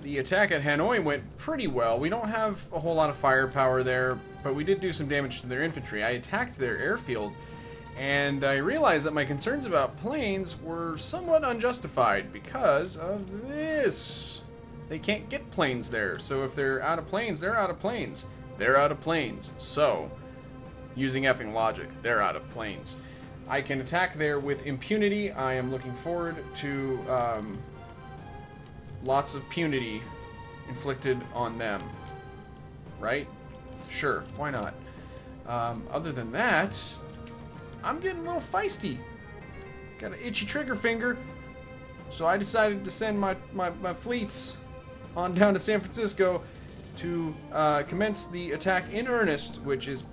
the attack at Hanoi went pretty well. We don't have a whole lot of firepower there, but we did do some damage to their infantry. I attacked their airfield, and I realized that my concerns about planes were somewhat unjustified because of this. They can't get planes there, so if they're out of planes, they're out of planes. They're out of planes, so, using effing logic, they're out of planes. I can attack there with impunity. I am looking forward to lots of punity inflicted on them. Right? Sure, why not? Other than that, I'm getting a little feisty. Got an itchy trigger finger. So I decided to send my fleets on down to San Francisco to commence the attack in earnest, which is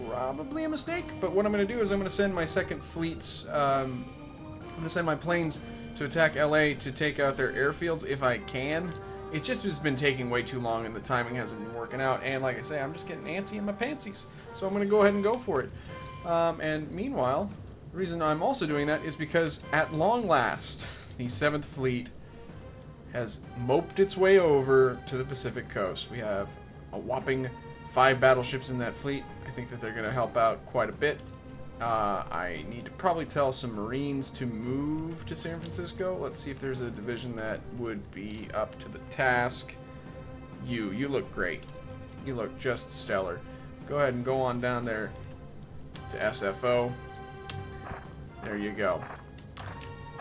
probably a mistake. But what I'm going to do is I'm going to send my second fleets, I'm going to send my planes to attack LA to take out their airfields if I can. It just has been taking way too long and the timing hasn't been working out. And like I say, I'm just getting antsy in my pantsies. So I'm going to go ahead and go for it. And meanwhile, the reason I'm also doing that is because at long last, the 7th Fleet has moped its way over to the Pacific coast. We have a whopping 5 battleships in that fleet. I think that they're going to help out quite a bit. I need to probably tell some Marines to move to San Francisco. Let's see if there's a division that would be up to the task. You look great. You look just stellar. Go ahead and go on down there to SFO. There you go.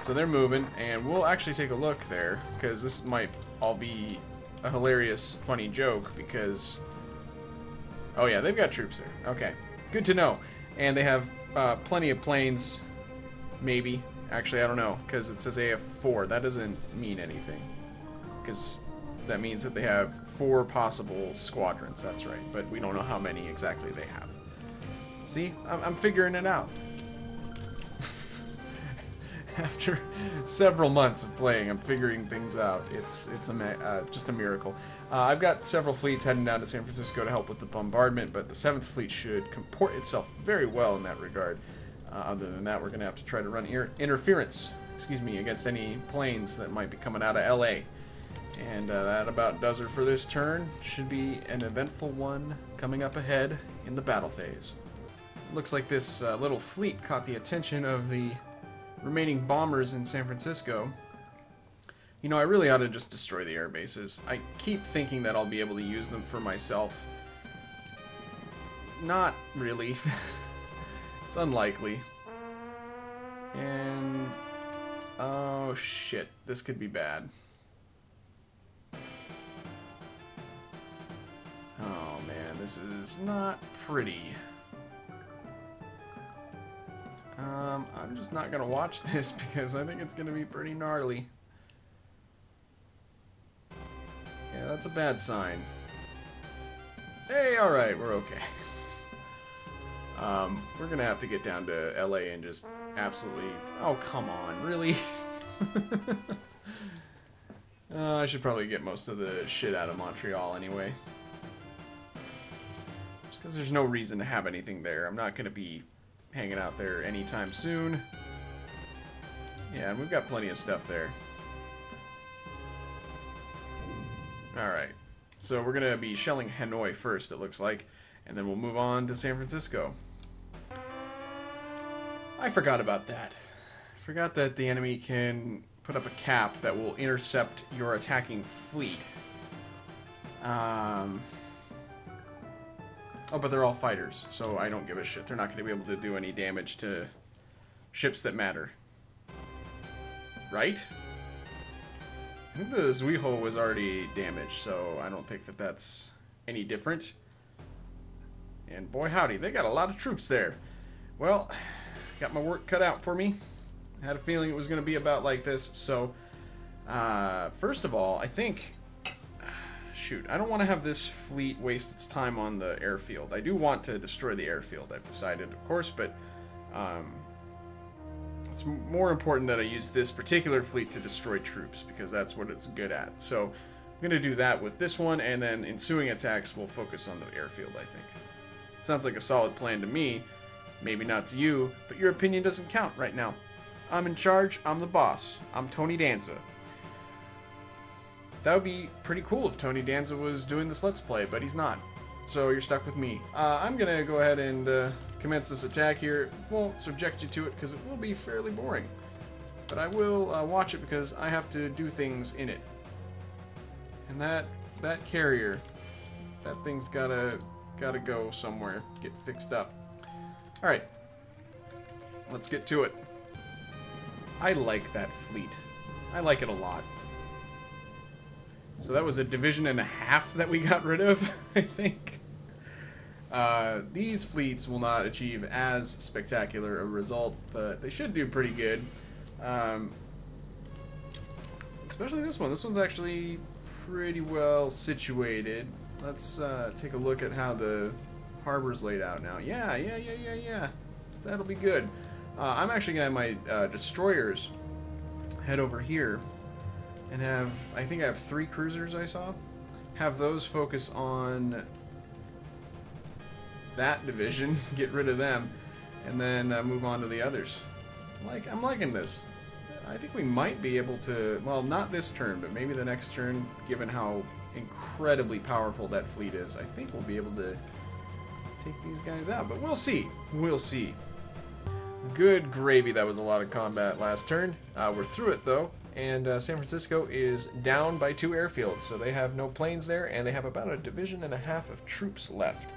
So they're moving, and we'll actually take a look there, because this might all be a hilarious, funny joke, because... Oh yeah, they've got troops there. Okay, good to know. And they have plenty of planes, maybe. Actually, I don't know, because it says AF4. That doesn't mean anything, because that means that they have 4 possible squadrons, that's right. But we don't know how many exactly they have. See? I'm figuring it out. After several months of playing, I'm figuring things out. It's just a miracle. I've got several fleets heading down to San Francisco to help with the bombardment, but the 7th Fleet should comport itself very well in that regard. Other than that, we're going to have to try to run interference, against any planes that might be coming out of LA. And that about does it for this turn. Should be an eventful one coming up ahead in the battle phase. Looks like this little fleet caught the attention of the remaining bombers in San Francisco. You know, I really ought to just destroy the air bases. I keep thinking that I'll be able to use them for myself. Not really. It's unlikely. And... oh shit, this could be bad. Oh man, this is not pretty. I'm just not going to watch this because I think it's going to be pretty gnarly. Yeah, that's a bad sign. Hey, alright, we're okay. We're going to have to get down to LA and just absolutely... oh, come on, really? I should probably get most of the shit out of Montreal anyway. Just because there's no reason to have anything there. I'm not going to be hanging out there anytime soon. Yeah, and we've got plenty of stuff there. Alright, so we're going to be shelling Hanoi first, it looks like, and then we'll move on to San Francisco. I forgot about that. I forgot that the enemy can put up a cap that will intercept your attacking fleet. Oh, but they're all fighters, so I don't give a shit. They're not going to be able to do any damage to ships that matter. Right? I think the Zuiho was already damaged, so I don't think that that's any different. And boy howdy, they got a lot of troops there. Well, got my work cut out for me. I had a feeling it was going to be about like this, so... first of all, I think... shoot, I don't want to have this fleet waste its time on the airfield. I do want to destroy the airfield, I've decided, of course, but it's more important that I use this particular fleet to destroy troops, because that's what it's good at. So I'm going to do that with this one, and then ensuing attacks will focus on the airfield, I think. Sounds like a solid plan to me. Maybe not to you, but your opinion doesn't count right now. I'm in charge, I'm the boss. I'm Tony Danza. That would be pretty cool if Tony Danza was doing this Let's Play, but he's not. So you're stuck with me. I'm going to go ahead and commence this attack here. Won't subject you to it because it will be fairly boring. But I will watch it because I have to do things in it. And that carrier, that thing's gotta go somewhere, get fixed up. All right, let's get to it. I like that fleet. I like it a lot. So that was a division and a half that we got rid of, I think. These fleets will not achieve as spectacular a result, but they should do pretty good. Especially this one. This one's actually pretty well situated. Let's take a look at how the harbor's laid out now. Yeah. That'll be good. I'm actually going to have my destroyers head over here and have, I think I have 3 cruisers I saw. Have those focus on that division, get rid of them, and then move on to the others. I'm liking this. I think we might be able to, well, not this turn, but maybe the next turn, given how incredibly powerful that fleet is. I think we'll be able to take these guys out, but we'll see. We'll see. Good gravy, that was a lot of combat last turn. We're through it, though, and San Francisco is down by 2 airfields, so they have no planes there, and they have about a division and a half of troops left.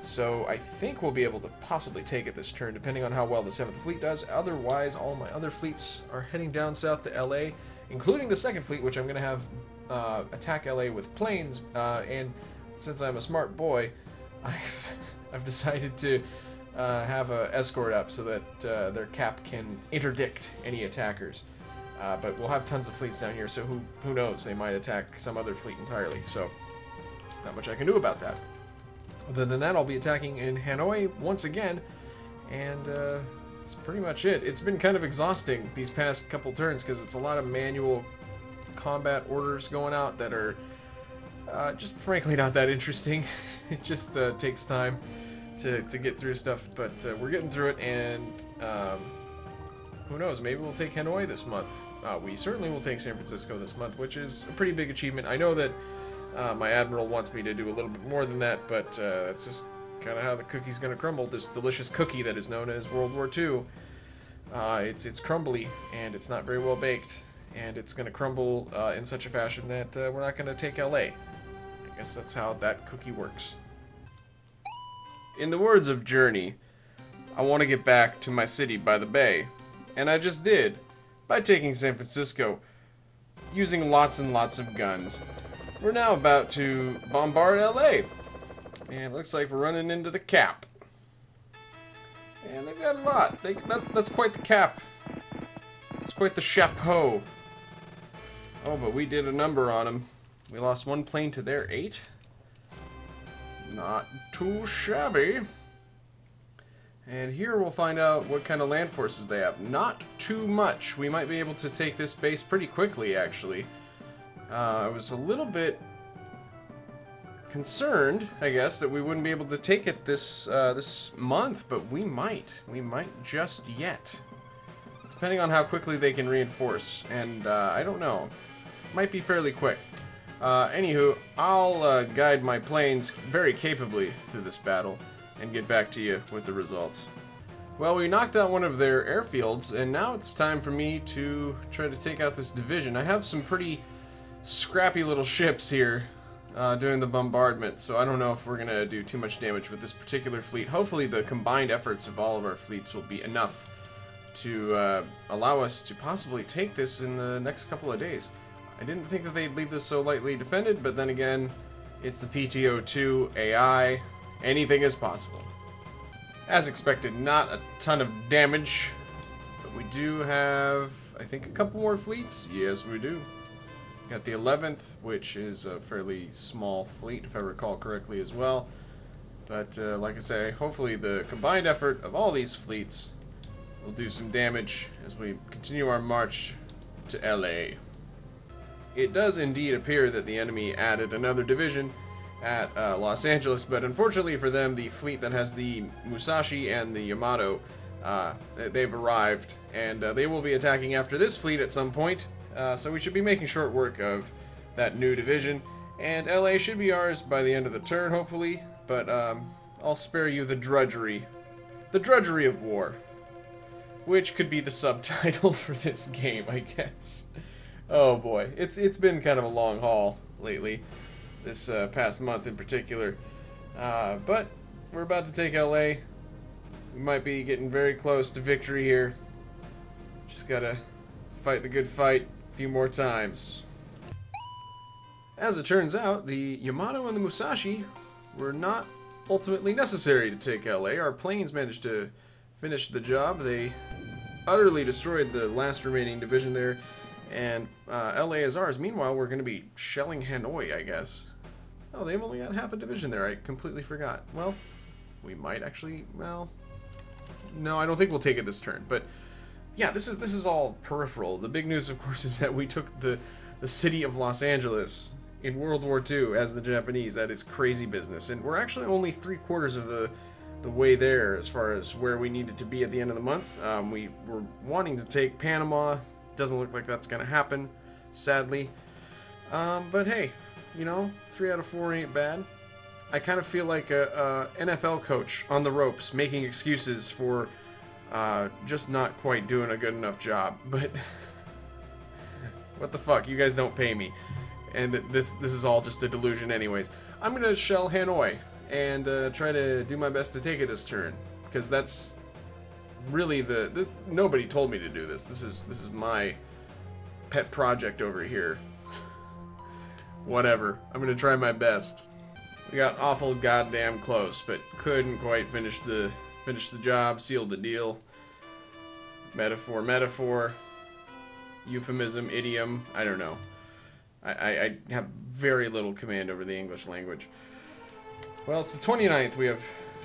So I think we'll be able to possibly take it this turn, depending on how well the 7th Fleet does. Otherwise, all my other fleets are heading down south to LA, including the 2nd Fleet, which I'm going to have attack LA with planes. And since I'm a smart boy, I've decided to have an escort up so that their cap can interdict any attackers. But we'll have tons of fleets down here, so who knows? They might attack some other fleet entirely. So not much I can do about that. Other than that, I'll be attacking in Hanoi once again, and that's pretty much it. It's been kind of exhausting these past couple turns because it's a lot of manual combat orders going out that are just frankly not that interesting. It just takes time to get through stuff, but we're getting through it, and who knows, maybe we'll take Hanoi this month. We certainly will take San Francisco this month, which is a pretty big achievement. I know that my admiral wants me to do a little bit more than that, but that's just kind of how the cookie's going to crumble. This delicious cookie that is known as World War II, it's crumbly, and it's not very well baked, and it's going to crumble in such a fashion that we're not going to take LA. I guess that's how that cookie works. In the words of Journey, I want to get back to my city by the bay, and I just did, by taking San Francisco, using lots and lots of guns. We're now about to bombard LA, and it looks like we're running into the cap. And they've got a lot. That's quite the cap. It's quite the chapeau. Oh, but we did a number on them. We lost 1 plane to their 8. Not too shabby. And here we'll find out what kind of land forces they have. Not too much. We might be able to take this base pretty quickly, actually. I was a little bit concerned, I guess, that we wouldn't be able to take it this month, but we might. We might just yet. Depending on how quickly they can reinforce. And I don't know. Might be fairly quick. Anywho, I'll guide my planes very capably through this battle and get back to you with the results. Well, we knocked out one of their airfields, and now it's time for me to try to take out this division. I have some pretty scrappy little ships here doing the bombardment, so I don't know if we're going to do too much damage with this particular fleet. Hopefully the combined efforts of all of our fleets will be enough to allow us to possibly take this in the next couple of days. I didn't think that they'd leave this so lightly defended, but then again, it's the P.T.O 2 AI. Anything is possible. As expected, not a ton of damage, but we do have, I think, a couple more fleets. Yes, we do. Got the 11th, which is a fairly small fleet, if I recall correctly as well. But like I say, hopefully the combined effort of all these fleets will do some damage as we continue our march to LA. It does indeed appear that the enemy added another division at Los Angeles, but unfortunately for them, the fleet that has the Musashi and the Yamato, they've arrived, and they will be attacking after this fleet at some point. So we should be making short work of that new division. And LA should be ours by the end of the turn, hopefully. But I'll spare you the drudgery. The drudgery of war. Which could be the subtitle for this game, I guess. Oh boy, it's been kind of a long haul lately. This past month in particular. But we're about to take LA. We might be getting very close to victory here. Just gotta fight the good fight a few more times. As it turns out, the Yamato and the Musashi were not ultimately necessary to take LA. Our planes managed to finish the job. They utterly destroyed the last remaining division there, and LA is ours. Meanwhile, we're going to be shelling Hanoi, I guess. Oh, they've only got half a division there. I completely forgot. Well, we might actually, well, no, I don't think we'll take it this turn, but yeah, this is all peripheral. The big news, of course, is that we took the city of Los Angeles in World War II as the Japanese. That is crazy business, and we're actually only 3/4 of the way there as far as where we needed to be at the end of the month. We were wanting to take Panama. Doesn't look like that's going to happen, sadly. But hey, you know, 3 out of 4 ain't bad. I kind of feel like a NFL coach on the ropes making excuses for just not quite doing a good enough job. But what the fuck? You guys don't pay me. And this is all just a delusion anyways. I'm going to shell Hanoi and try to do my best to take it this turn, because that's really nobody told me to do this. This is my pet project over here. Whatever. I'm going to try my best. We got awful goddamn close, but couldn't quite finish the job, sealed the deal. Metaphor, euphemism, idiom, I don't know. I have very little command over the English language. Well, it's the 29th. We have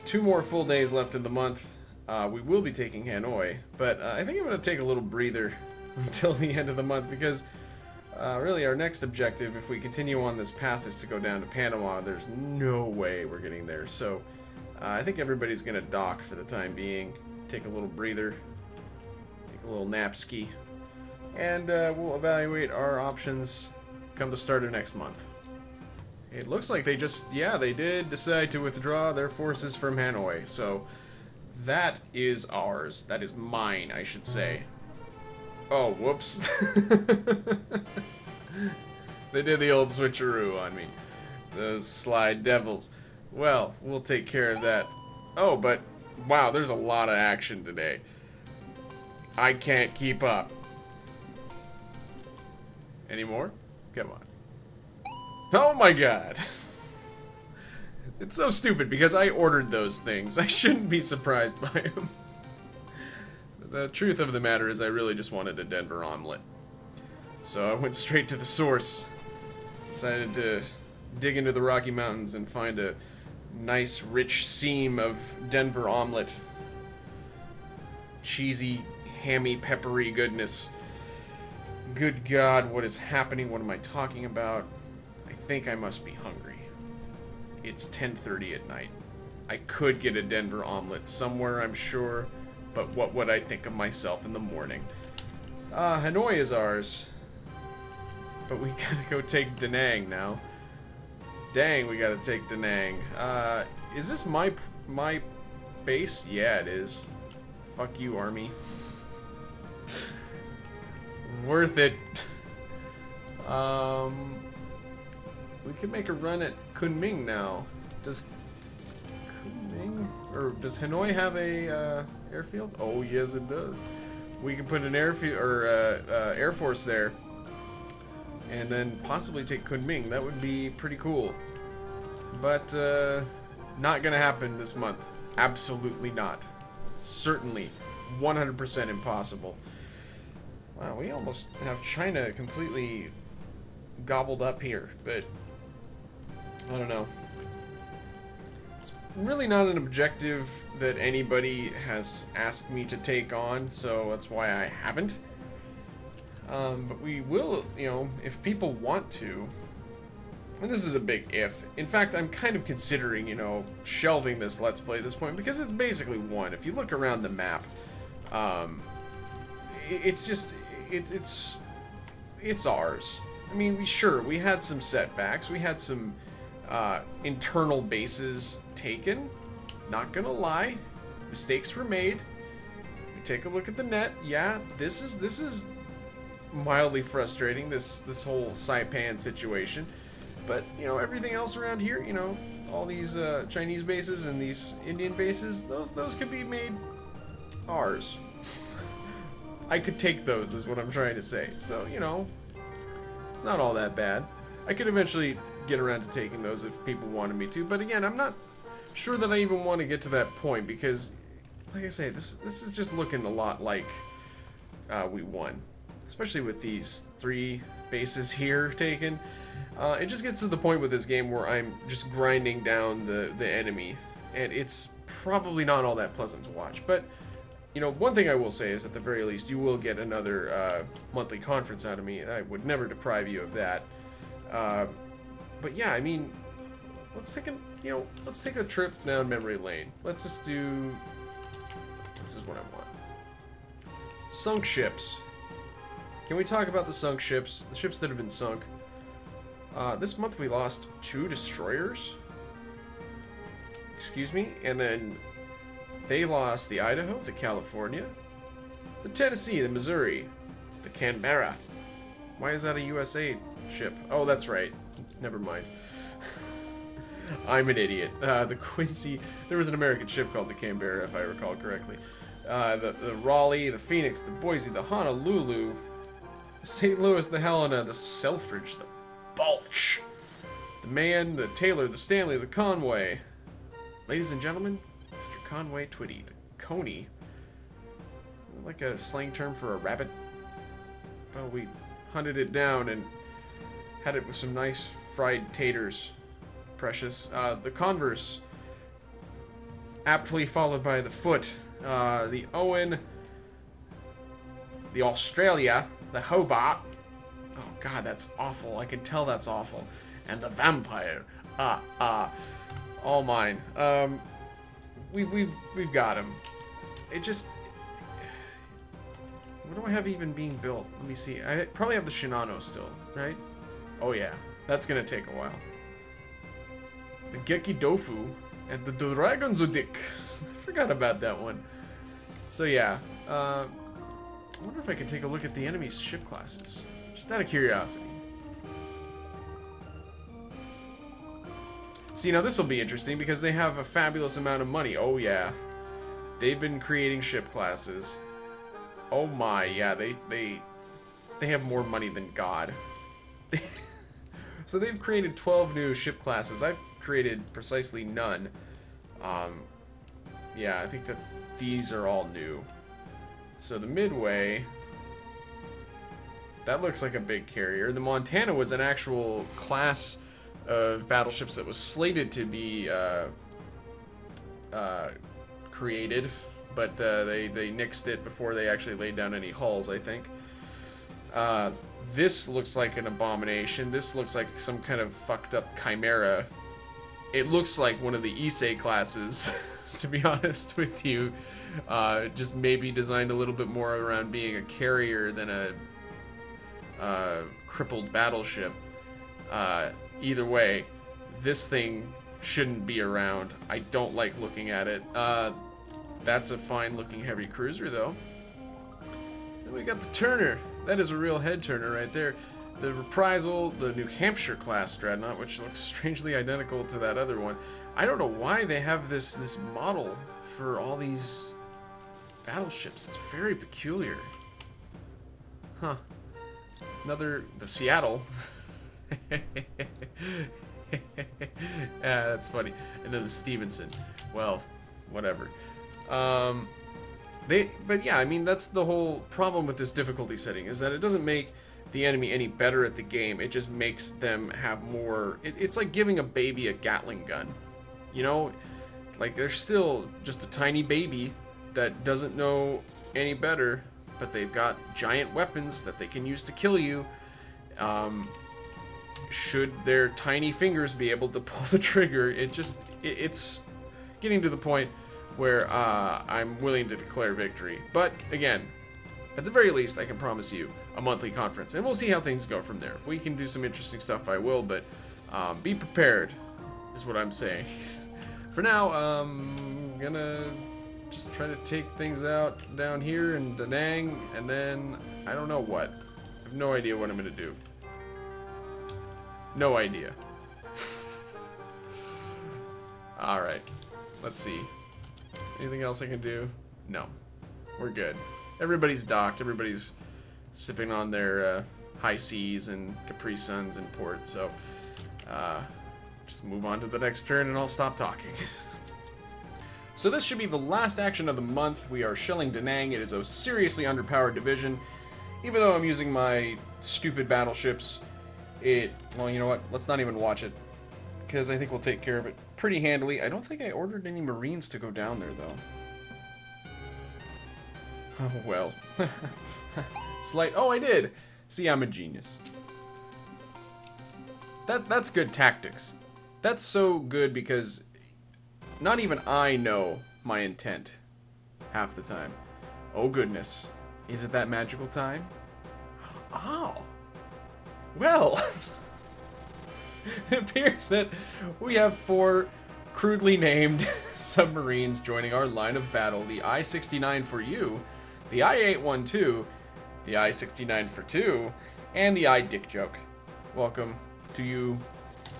2 more full days left in the month. We will be taking Hanoi, but I think I'm going to take a little breather until the end of the month, because really our next objective, if we continue on this path, is to go down to Panama. There's no way we're getting there, so I think everybody's going to dock for the time being, take a little breather, take a little nap ski, and we'll evaluate our options come the start of next month. It looks like they did decide to withdraw their forces from Hanoi, so that is ours. That is mine, I should say. Oh, whoops. They did the old switcheroo on me. Those sly devils. Well, we'll take care of that. Oh, but wow, there's a lot of action today. I can't keep up. Any more? Come on. Oh my god. It's so stupid because I ordered those things. I shouldn't be surprised by them. The truth of the matter is I really just wanted a Denver omelet. So I went straight to the source. Decided to dig into the Rocky Mountains and find a nice rich seam of Denver omelet. Cheesy, hammy, peppery goodness. Good God, what is happening? What am I talking about? I think I must be hungry. It's 10:30 at night. I could get a Denver omelet somewhere, I'm sure, but what would I think of myself in the morning? Hanoi is ours. But we gotta go take Da Nang now. Dang, we gotta take Da Nang. Is this my base? Yeah, it is. Fuck you, Army. Worth it. We can make a run at Kunming now. Does Kunming, or does Hanoi have a airfield? Oh yes, it does. We can put an airfield or Air Force there, and then possibly take Kunming. That would be pretty cool. But not gonna happen this month. Absolutely not. Certainly, 100% impossible. Wow, we almost have China completely gobbled up here, but I don't know. It's really not an objective that anybody has asked me to take on, so that's why I haven't. But we will, you know, if people want to, and this is a big if. In fact, I'm kind of considering, you know, shelving this Let's Play at this point, because it's basically one. If you look around the map, it's just, it's ours. I mean, we had some setbacks. We had some internal bases taken. Not gonna lie, mistakes were made. We take a look at the net. Yeah, this is mildly frustrating. This whole Saipan situation, but you know, everything else around here, you know, all these Chinese bases and these Indian bases, those could be made ours. I could take those, is what I'm trying to say. So, you know, it's not all that bad. I could eventually get around to taking those if people wanted me to, but again, I'm not sure that I even want to get to that point because, like I say, this is just looking a lot like we won. Especially with these 3 bases here taken. It just gets to the point with this game where I'm just grinding down the enemy, and it's probably not all that pleasant to watch, but you know, one thing I will say is, at the very least, you will get another monthly conference out of me. I would never deprive you of that. But yeah, I mean, let's take a trip down memory lane. Let's just do. This is what I want. Sunk ships. Can we talk about the sunk ships? The ships that have been sunk. This month we lost 2 destroyers. Excuse me, and then. They lost the Idaho, the California, the Tennessee, the Missouri, the Canberra. Why is that a USA ship? Oh, that's right. Never mind. I'm an idiot. The Quincy. There was an American ship called the Canberra, if I recall correctly. The Raleigh, the Phoenix, the Boise, the Honolulu, the St. Louis, the Helena, the Selfridge, the Balch, the Man, the Taylor, the Stanley, the Conway. Ladies and gentlemen, Mr. Conway Twitty, the Coney. Like a slang term for a rabbit. Well, we hunted it down and had it with some nice fried taters. Precious. The Converse. Aptly followed by the Foot. The Owen. The Australia. The Hobart. Oh god, that's awful. I can tell that's awful. And the Vampire. All mine. We've got him. It just. What do I have even being built? Let me see. I probably have the Shinano still, right? Oh yeah, that's gonna take a while. The Geki Dofu and the Dragon Zodik. I forgot about that one. So yeah, I wonder if I can take a look at the enemy's ship classes, just out of curiosity. See, now this will be interesting because they have a fabulous amount of money. Oh yeah, they've been creating ship classes. Oh my, yeah, they have more money than God. So they've created 12 new ship classes. I've created precisely none. Yeah, I think that these are all new. So the Midway, that looks like a big carrier. The Montana was an actual class of battleships that was slated to be created, but they nixed it before they actually laid down any hulls, I think. This looks like an abomination. This looks like some kind of fucked up chimera. It looks like one of the Issei classes, to be honest with you. Just maybe designed a little bit more around being a carrier than a crippled battleship. Either way, this thing shouldn't be around. I don't like looking at it. That's a fine-looking heavy cruiser, though. Then we got the Turner. That is a real head turner right there. The Reprisal, the New Hampshire class dreadnought, which looks strangely identical to that other one. I don't know why they have this model for all these battleships. It's very peculiar. Huh. The Seattle. That's funny. And then the Stevenson. Well, whatever. But yeah, I mean, that's the whole problem with this difficulty setting, is that it doesn't make the enemy any better at the game. It just makes them have more. It's like giving a baby a Gatling gun. You know, like they're still just a tiny baby that doesn't know any better, but they've got giant weapons that they can use to kill you. Should their tiny fingers be able to pull the trigger, it's getting to the point where I'm willing to declare victory. But again, at the very least, I can promise you, a monthly conference. And we'll see how things go from there. If we can do some interesting stuff, I will, but be prepared, is what I'm saying. For now, I'm gonna just try to take things out down here in Da Nang, and then I don't know what. I have no idea what I'm gonna do. No idea. Alright, let's see. Anything else I can do? No. We're good. Everybody's docked, everybody's sipping on their high seas and Capri Suns in port, so just move on to the next turn and I'll stop talking. So this should be the last action of the month. We are shelling Da Nang. It is a seriously underpowered division. Even though I'm using my stupid battleships, well, you know what? Let's not even watch it, because I think we'll take care of it pretty handily. I don't think I ordered any Marines to go down there, though. Oh, well. Oh, I did! See, I'm a genius. That's good tactics. That's so good because not even I know my intent half the time. Oh, goodness. Is it that magical time? Oh. Well. It appears that we have 4 crudely named submarines joining our line of battle. The I-69 for you, the I-812, the I-69 for 2, and the I-Dick Joke. Welcome to you.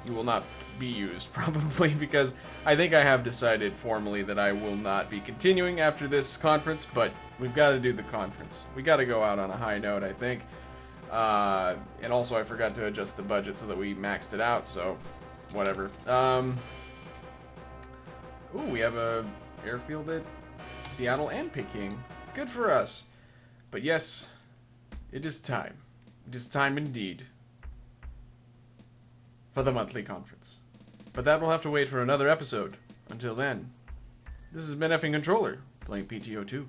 You will not be used, probably, because I think I have decided formally that I will not be continuing after this conference, but we've got to do the conference. We got to go out on a high note, I think. And also I forgot to adjust the budget so that we maxed it out, so whatever. Ooh, we have a airfield at Seattle and Peking. Good for us. But yes, it is time. It is time indeed for the monthly conference. But that will have to wait for another episode. Until then, this has been Effing Controller, playing P.T.O 2.